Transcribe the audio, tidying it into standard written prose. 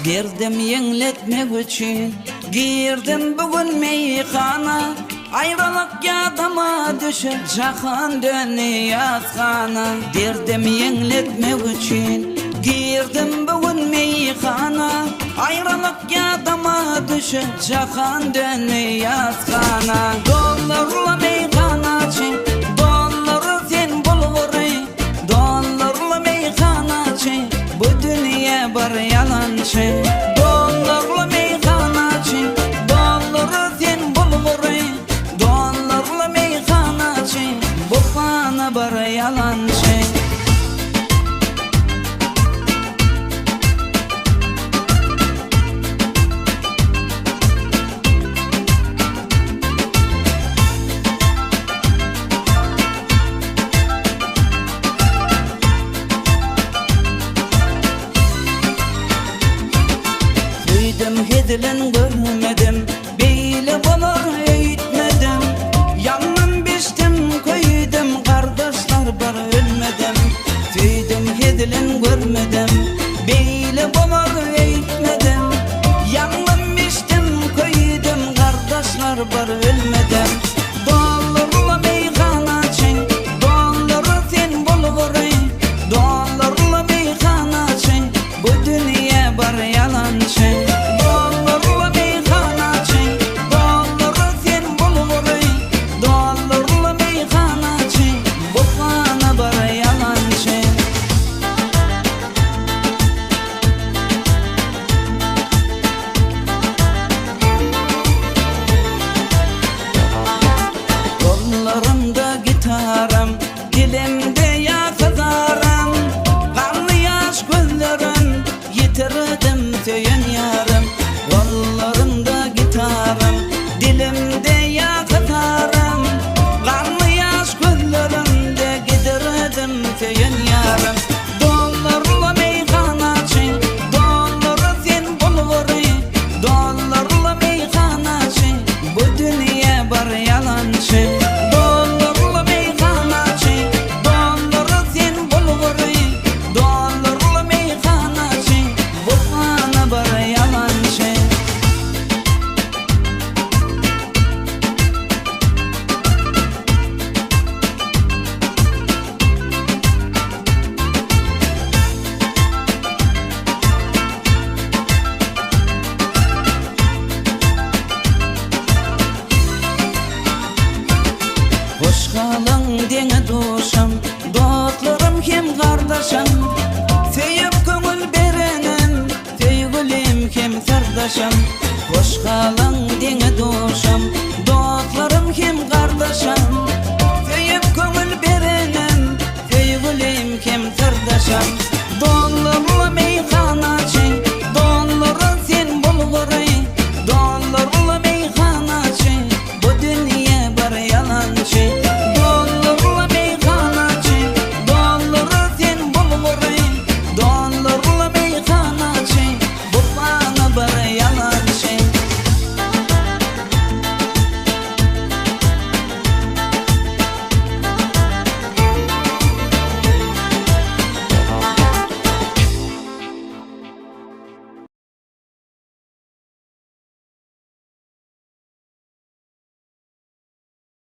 Girdim yengletmek için, girdim bugün meyhana. Ayrılık yadıma düşür, jahan dönüyor kana. Girdim yengletmek için, girdim bugün meyhana. Ayrılık yadıma düşür, jahan dönüyor kana. Dollarla meyhana için, dolları sen bulguru. Dollarla meyhana için, bu dünya bir yalancı. Dollarla meyhana için, dolları sen bulguru. Dollarla meyhana için, bu bana bir yalancı. Hedilen görmedim, beyle olur eğitmedim. Yandım biçtim koydum, kardeşler bir ölmedim. Tüydüm hedilen görmedim, beyle olur eğitmedim. Yandım biçtim koydum, kardeşler bir ölmedim. Dollarla meyhana için, dolları sen bulguru. Dollarla meyhana için, bu dünya bir yalancı. Kollarımda gitarım, dilimde yakıdarım. Kanlı yaş gözlerim, yitirdim tüyün yarım. Kollarımda gitarım, dilimde yakıdarım. Kanlı yaş gözlerimde gidirdim tüyün yarım. Dollarla meyhana için, dolları sen bulguru. Dollarla meyhana için, bu dünya bir yalancı. Hoş kalın dene duşam, dostlarım hem kardeşim. Teyip köngül berenim, teygülüm hem serdaşım. Hoş kalın dene duşam, dostlarım hem kardeşim. Teyip köngül berenim, teygülüm hem serdaşım. Dollarla